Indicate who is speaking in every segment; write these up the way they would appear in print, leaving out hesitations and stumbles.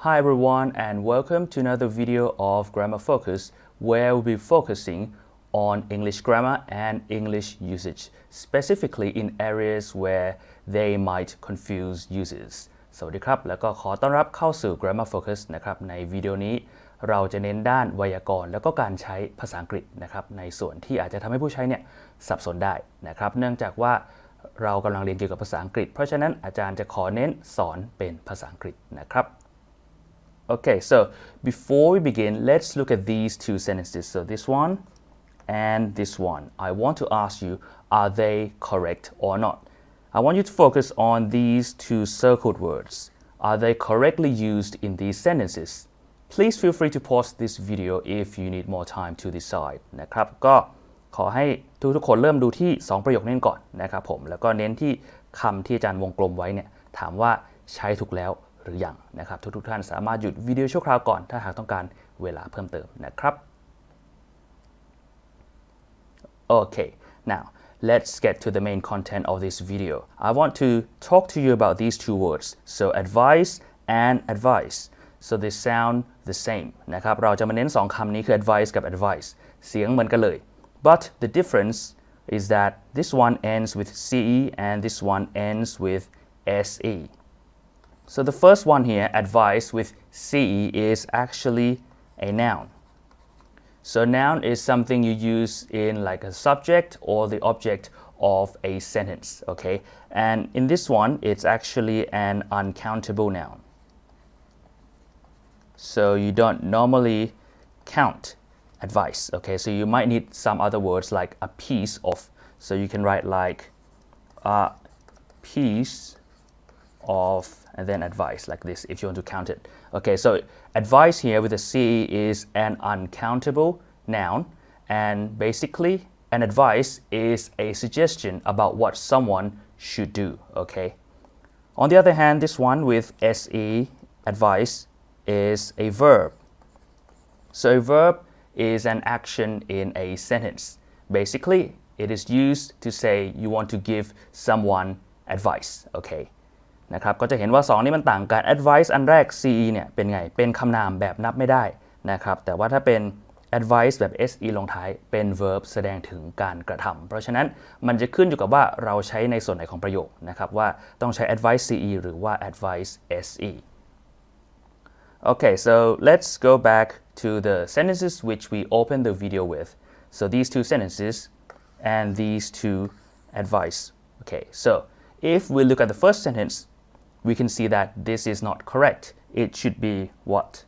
Speaker 1: Hi everyone and welcome to another video of Grammar Focus where we'll be focusing on English grammar and English usage, specifically in areas where they might confuse users. สวัสดีครับแล้วก็ขอต้อนรับเข้าสู่ Grammar Focus นะครับในวิดีโอนี้เราจะเน้นด้านไวยากรณ์แล้วก็การใช้ภาษาอังกฤษนะครับในส่วนที่อาจจะทำให้ผู้ใช้เนี่ยสับสนได้นะครับเนื่องจากว่าเรากำลังเรียนเกี่ยวกับภาษาอังกฤษเพราะฉะนั้นอาจารย์จะขอเน้นสอนเป็นภาษาอังกฤษนะครับ Okay, so before we begin, let's look at these two sentences. So this one and this one. I want to ask you, are they correct or not? I want you to focus on these two circled words. Are they correctly used in these sentences? Please feel free to pause this video if you need more time to decide นะครับก็ขอให้ทุกคนเริ่มดูที่2ประโยคนี้ก่อนนะครับผมแล้วก็เน้นที่คำที่อาจารย์วงกลมไว้เนี่ยถามว่าใช้ถูกแล้วหรือยังนะครับทุกท่านสามารถหยุดวิดีโอชั่วคราวก่อนถ้าหากต้องการเวลาเพิ่มเติมนะครับ Okay, now let's get to the main content of this video. I want to talk to you about these two words. So advice and advice. So they sound the same นะครับเราจะมาเน้น2คำนี้คือ advice กับ advice เสียงเหมือนกันเลย but the difference is that this one ends with ce and this one ends with se. So the first one here, advice with ce, is actually a noun. So noun is something you use in like a subject or the object of a sentence, okay? And in this one, it's actually an uncountable noun. So you don't normally count advice, okay? So you might need some other words like a piece of. So you can write like a piece of and then advice like this if you want to count it. Okay, so advice here with a ce is an uncountable noun and basically an advice is a suggestion about what someone should do, okay? On the other hand, this one with se, advice, is a verb. So a verb is an action in a sentence. Basically, it is used to say you want to give someone advice, okay? นะครับก็จะเห็นว่า2นี้มันต่างกัน advice อันแรก ce เนี่ยเป็นไงเป็นคำนามแบบนับไม่ได้นะครับแต่ว่าถ้าเป็น advice แบบ se ลงท้ายเป็น verb แสดงถึงการกระทำเพราะฉะนั้นมันจะขึ้นอยู่กับว่าเราใช้ในส่วนไหนของประโยคนะครับว่าต้องใช้ advice ce หรือว่า advice se. Okay, so let's go back to the sentences which we opened the video with. So these two sentences and these two advice. Okay, so if we look at the first sentence, we can see that this is not correct. It should be what?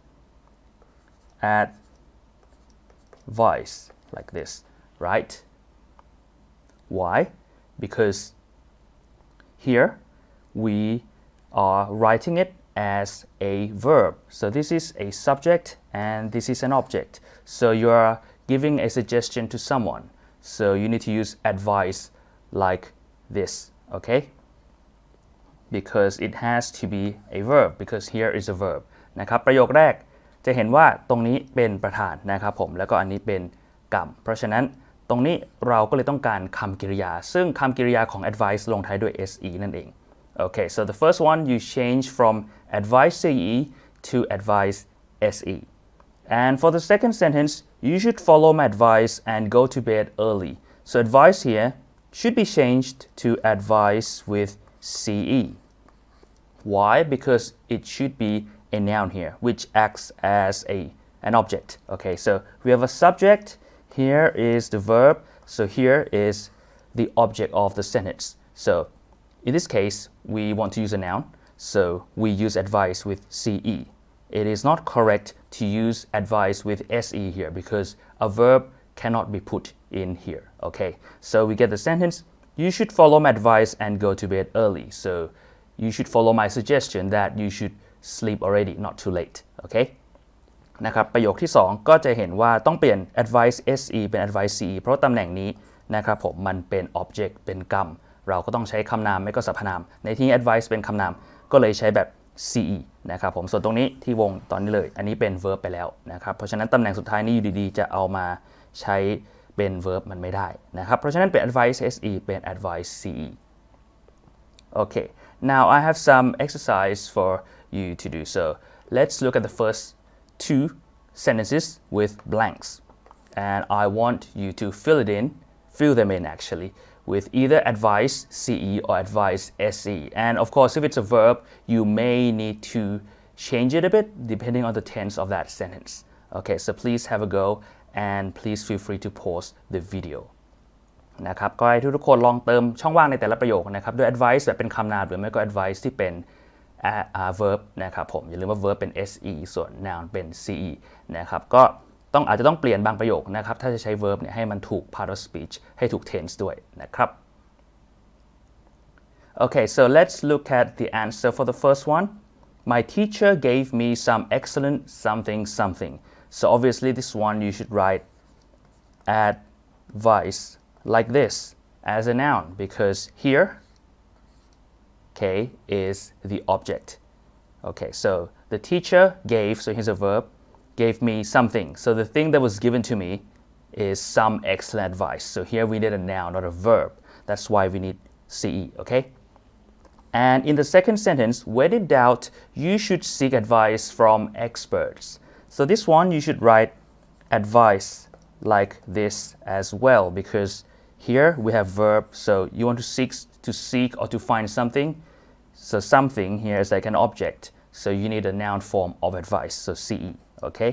Speaker 1: Advice, like this, right? Why? Because here we are writing it as a verb. So this is a subject and this is an object. So you are giving a suggestion to someone. So you need to use advice like this, okay? Because it has to be a verb because here is a verb นะครับประโยคแรกจะเห็นว่าตรงนี้เป็นประธานนะครับผมแล้วก็อันนี้เป็นกรรมเพราะฉะนั้นตรงนี้เราก็เลยต้องการคำกริยาซึ่งคำกริยาของ advice ลงท้ายด้วย se นั่นเอง Okay, so the first one you change from advice ce to advice se. And for the second sentence, you should follow my advice and go to bed early. So advice here should be changed to advice with ce. Why? Because it should be a noun here, which acts as an object. Okay, so we have a subject. Here is the verb. So here is the object of the sentence. So in this case, we want to use a noun. So we use advice with ce. It is not correct to use advice with se here because a verb cannot be put in here. Okay, so we get the sentence. You should follow my advice and go to bed early. So you should follow my suggestion that you should sleep already, not too late. Okay? นะครับประโยคที่2ก็จะเห็นว่าต้องเปลี่ยน advice se เป็น advice ce เพราะตำแหน่งนี้นะครับผมมันเป็น object เป็นกรรมเราก็ต้องใช้คำนามไม่ก็สรรพนามในที่ advice เป็นคำนามก็เลยใช้แบบ ce นะครับผมส่วนตรงนี้ที่วงตอนนี้เลยอันนี้เป็น verb ไปแล้วนะครับเพราะฉะนั้นตำแหน่งสุดท้ายนี้อยู่ดีๆจะเอามาใช้เป็น verb มันไม่ได้นะครับเพราะฉะนั้นเป็น advice se เป็น advice ce. Okay, now I have some exercise for you to do. So let's look at the first two sentences with blanks. And I want you to fill them in actually, with either advice CE or advice SE. And of course, if it's a verb, you may need to change it a bit depending on the tense of that sentence. Okay, so please have a go and please feel free to pause the video นะครับก็ให้ทุกคนลองเติมช่องว่างในแต่ละประโยคนะครับด้วย advice แบบเป็นคำนามหรือไม่ก็ advice ที่เป็นverb นะครับผมอย่าลืมว่า verb เป็น se ส่วน noun เป็น ce นะครับก็อาจจะต้องเปลี่ยนบางประโยคนะครับถ้าจะใช้ verb เนี่ยให้มันถูก part of speech ให้ถูก tense ด้วยนะครับ Okay, so let's look at the answer for the first one. My teacher gave me some excellent something. So obviously this one you should write advice like this as a noun because here okay is the object. Okay, so the teacher gave, so here's a verb, gave me something. So the thing that was given to me is some excellent advice. So here we need a noun, not a verb. That's why we need CE, okay? And in the second sentence, when in doubt, you should seek advice from experts. So this one, you should write advice like this as well, because here we have verb, so you want to seek or to find something. So something here is like an object. So you need a noun form of advice, so CE, okay?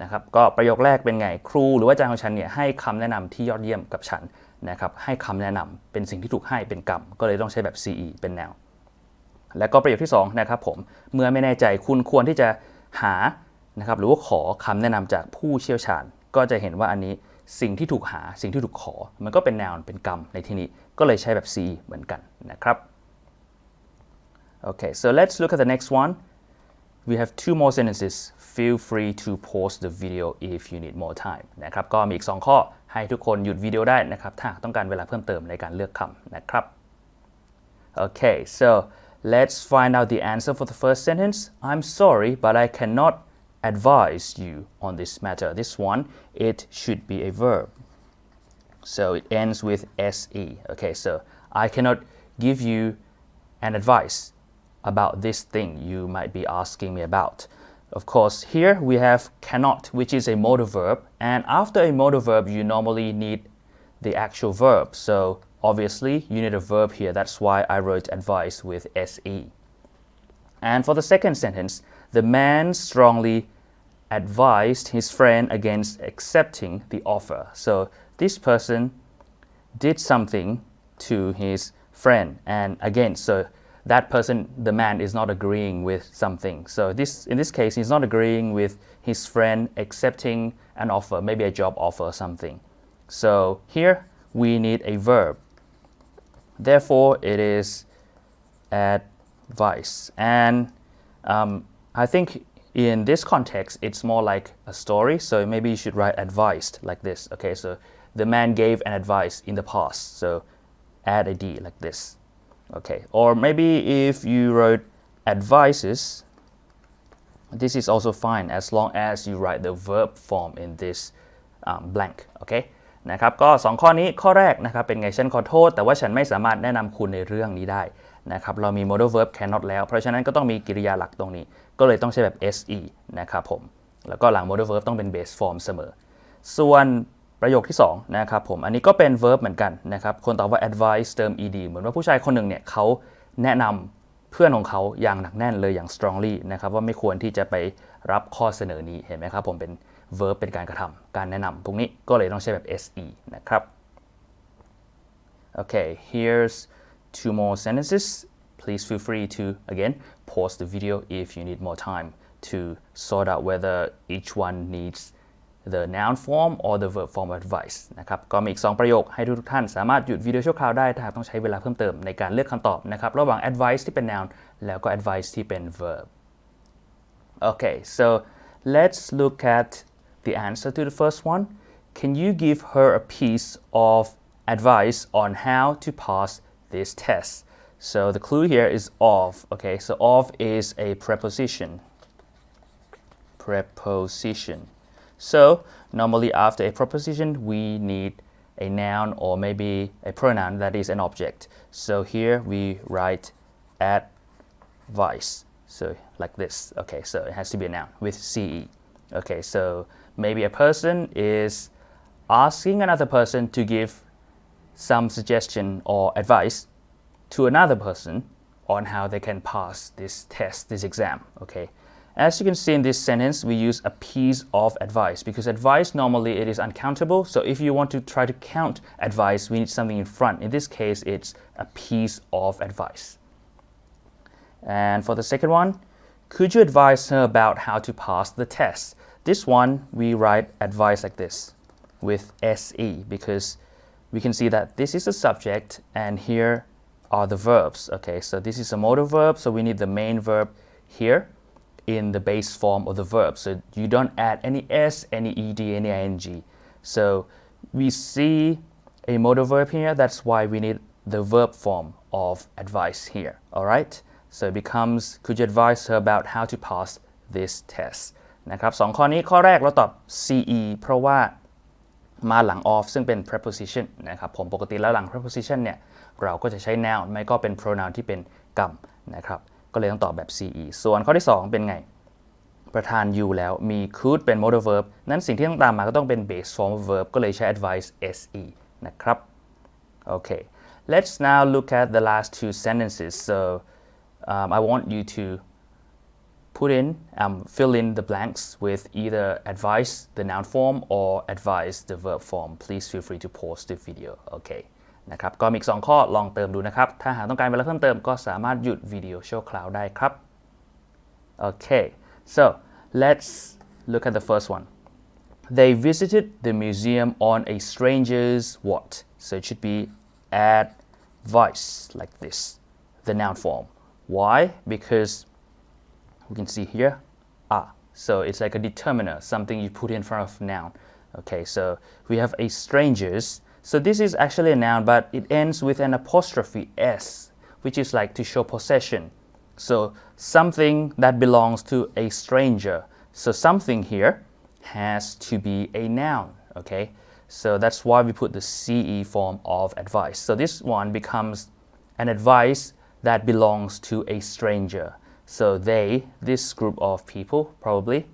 Speaker 1: นะครับก็ประโยคแรกเป็นไงครูหรือว่าอาจารย์ของฉันเนี่ยให้คำแนะนำที่ยอดเยี่ยมกับฉันนะครับให้คำแนะนำเป็นสิ่งที่ถูกให้เป็นกรรมก็เลยต้องใช้แบบ CE เป็น noun และก็ประโยคที่2นะครับผมเมื่อไม่แน่ใจคุณควรที่จะหานะครับหรือว่าขอคำแนะนำจากผู้เชี่ยวชาญก็จะเห็นว่าอันนี้สิ่งที่ถูกหาสิ่งที่ถูกขอมันก็เป็น noun เป็นกรรมในที่นี้ก็เลยใช้แบบ CE เหมือนกันนะครับ Okay, so let's look at the next one. We have two more sentences. Feel free to pause the video if you need more time นะครับก็มีอีก2ข้อให้ทุกคนหยุดวิดีโอได้นะครับถ้าต้องการเวลาเพิ่มเติมในการเลือกคำนะครับ Okay, so let's find out the answer for the first sentence. I'm sorry, but I cannot advise you on this matter. This one, it should be a verb. So it ends with SE. Okay, so I cannot give you an advice about this thing you might be asking me about. Of course, here we have cannot, which is a modal verb, and after a modal verb, you normally need the actual verb. So obviously, you need a verb here. That's why I wrote advice with SE. And for the second sentence, the man strongly advised his friend against accepting the offer. So this person did something to his friend, and again, so that person, the man, is not agreeing with something. So in this case, he's not agreeing with his friend accepting an offer, maybe a job offer or something. So here we need a verb. Therefore, it is advice. And I think in this context, it's more like a story. So maybe you should write advised like this. Okay, so the man gave an advice in the past. So add a D like this. Okay, or maybe if you wrote advices, this is also fine as long as you write the verb form in this blank. Okay, นะครับก็2ข้อนี้ข้อแรกนะครับเป็นไงฉันขอโทษแต่ว่าฉันไม่สามารถแนะนำคุณในเรื่องนี้ได้นะครับเรามี modal verb cannot แล้วเพราะฉะนั้นก็ต้องมีกริยาหลักตรงนี้ก็เลยต้องใช้แบบ se นะครับผมแล้วก็หลัง modal verb ต้องเป็น base form เสมอส่วนประโยคที่2นะครับผมอันนี้ก็เป็น verb เหมือนกันนะครับคนตอบว่า advice เติม ed เหมือนว่าผู้ชายคนหนึ่งเนี่ยเขาแนะนำเพื่อนของเขาอย่างหนักแน่นเลยอย่าง strongly นะครับว่าไม่ควรที่จะไปรับข้อเสนอนี้เห็นไหมครับผมเป็น verb เป็นการกระทำการแนะนำพวกนี้ก็เลยต้องใช้แบบ se นะครับ Okay, here's two more sentences. Please feel free to again pause the video if you need more time to sort out whether each one needs the noun form or the verb form of advice นะครับก็มีอีก2ประโยคให้ทุกท่านสามารถหยุดวิดีโอชั่วคราวได้ถ้าหากต้องใช้เวลาเพิ่มเติมในการเลือกคำตอบนะครับระหว่าง advice ที่เป็น noun แล้วก็ advice ที่เป็น verb Okay, so let's look at the answer to the first one. Can you give her a piece of advice on how to pass this test? So the clue here is of. Okay, so of is a preposition. So normally after a preposition, we need a noun or maybe a pronoun that is an object. So here we write advice. So like this. Okay, so it has to be a noun with ce. Okay, so maybe a person is asking another person to give some suggestion or advice to another person on how they can pass this test, this exam. Okay, as you can see in this sentence, we use a piece of advice because advice normally it is uncountable. So if you want to try to count advice, we need something in front. In this case, it's a piece of advice. And for the second one, could you advise her about how to pass the test? This one, we write advice like this with se because we can see that this is a subject and here are the verbs. Okay, so this is a modal verb, so we need the main verb here in the base form of the verb. So you don't add any s, any ed, any ing. So we see a modal verb here, that's why we need the verb form of advice here. All right, so it becomes, could you advise her about how to pass this test นะครับสองข้อนี้ข้อแรกเราตอบ ce เพราะว่ามาหลัง of ซึ่งเป็น preposition นะครับผมปกติแล้วหลัง preposition เนี่ยเราก็จะใช้ noun ไม่ก็เป็น pronoun ที่เป็นกรรมนะครับก็เลยต้องตอบแบบ ce ส่วนข้อที่ 2 เป็นไงประธาน you แล้วมี could เป็น modal verb นั้นสิ่งที่ต้องตามมาก็ต้องเป็น base form of verb ก็เลยใช้ advice se นะครับ Okay, let's now look at the last two sentences. So I want you to put in, fill in the blanks with either advice, the noun form, or advise, the verb form. Please feel free to pause the video. Okay. นะครับก็มีอีก2ข้อลองเติมดูนะครับถ้าหากต้องการเวลาเพิ่มเติมก็สามารถหยุดวิดีโอชั่วคราวได้ครับ Okay, so let's look at the first one. They visited the museum on a stranger's what? So it should be advice like this, the noun form. Why? Because we can see here, so it's like a determiner, something you put in front of noun. Okay, so we have a stranger's. So this is actually a noun, but it ends with an apostrophe s, which is like to show possession. So something that belongs to a stranger. So something here has to be a noun, okay? So that's why we put the ce form of advice. So this one becomes an advice that belongs to a stranger. So they, this group of people probably,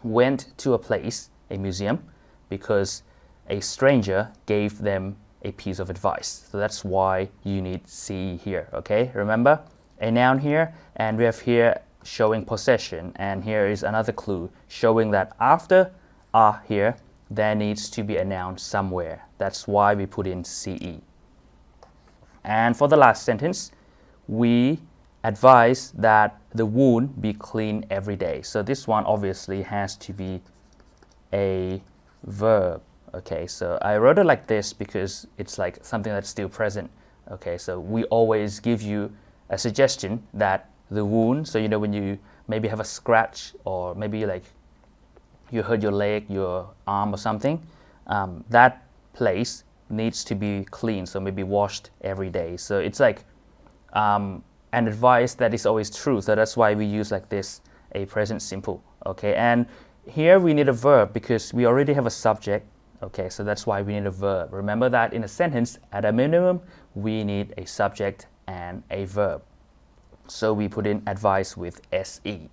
Speaker 1: went to a place, a museum, because a stranger gave them a piece of advice. So that's why you need ce here, okay? Remember, a noun here, and we have here showing possession, and here is another clue showing that after here, there needs to be a noun somewhere. That's why we put in ce. And for the last sentence, we advise that the wound be clean every day. So this one obviously has to be a verb. Okay, so I wrote it like this because it's like something that's still present. Okay, so we always give you a suggestion that the wound, so you know when you maybe have a scratch or maybe like you hurt your leg, your arm or something, that place needs to be clean, so maybe washed every day. So it's like an advice that is always true, so that's why we use like this, a present simple. Okay, and here we need a verb because we already have a subject. Okay, so that's why we need a verb. Remember that in a sentence, at a minimum, we need a subject and a verb. So we put in advice with se.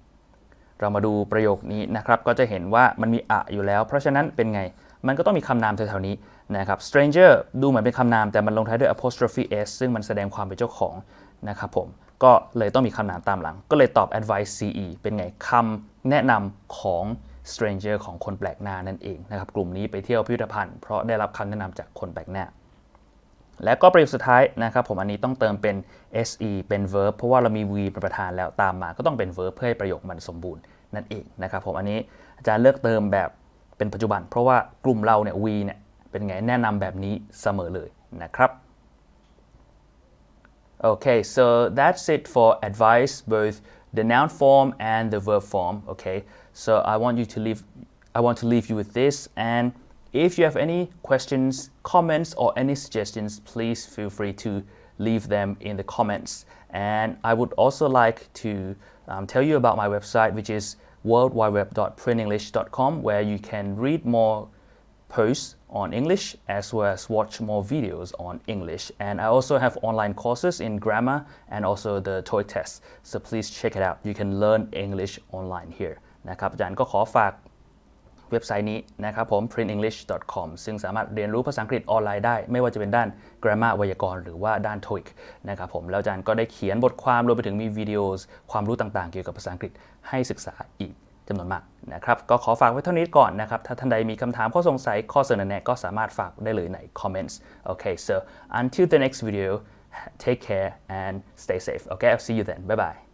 Speaker 1: เรามาดูประโยคนี้นะครับก็จะเห็นว่ามันมีอะอยู่แล้วเพราะฉะนั้นเป็นไงมันก็ต้องมีคำนามแถวๆนี้นะครับ stranger ดูเหมือนเป็นคำนามแต่มันลงท้ายด้วย apostrophe s ซึ่งมันแสดงความเป็นเจ้าของนะครับผมก็เลยต้องมีคำนามตามหลังก็เลยตอบ advice ce เป็นไงคำแนะนำของ stranger ของคนแปลกหน้านั่นเองนะครับกลุ่มนี้ไปเที่ยวพิพิธภัณฑ์เพราะได้รับคำแนะนำจากคนแปลกหน้าและก็ประโยคสุดท้ายนะครับผมอันนี้ต้องเติมเป็น se เป็น verb เพราะว่าเรามี v เป็นประธานแล้วตามมาก็ต้องเป็น verb เพื่อให้ประโยคมันสมบูรณ์นั่นเองนะครับผมอันนี้อาจารย์เลือกเติมแบบเป็นปัจจุบันเพราะว่ากลุ่มเราเนี่ย v เนี่ยเป็นไงแนะนำแบบนี้เสมอเลยนะครับ Okay, so that's it for advice, both the noun form and the verb form. Okay, so I want to leave you with this, and if you have any questions, comments, or any suggestions, please feel free to leave them in the comments. And I would also like to tell you about my website, which is worldwideweb.PrinEnglish.com, where you can read more posts on English as well as watch more videos on English. And I also have online courses in grammar and also the TOEIC test. So please check it out. You can learn English online here. นะครับอาจารย์ก็ขอฝากเว็บไซต์นี้นะครับผม PrinEnglish.com ซึ่งสามารถเรียนรู้ภาษาอังกฤษออนไลน์ได้ไม่ว่าจะเป็นด้าน grammar ไวยากรณ์หรือว่าด้าน TOEIC นะครับผมแล้วอาจารย์ก็ได้เขียนบทความรวมไปถึงมีวิดีโอความรู้ต่างๆเกี่ยวกับภาษาอังกฤษให้ศึกษาอีกจำนวนมากนะครับก็ขอฝากไว้เท่านี้ก่อนนะครับถ้าท่านใดมีคำถามข้อสงสัยข้อเสนอแนะก็สามารถฝากได้เลยใน comments Okay so until the next video take care and stay safe Okay I'll see you then bye bye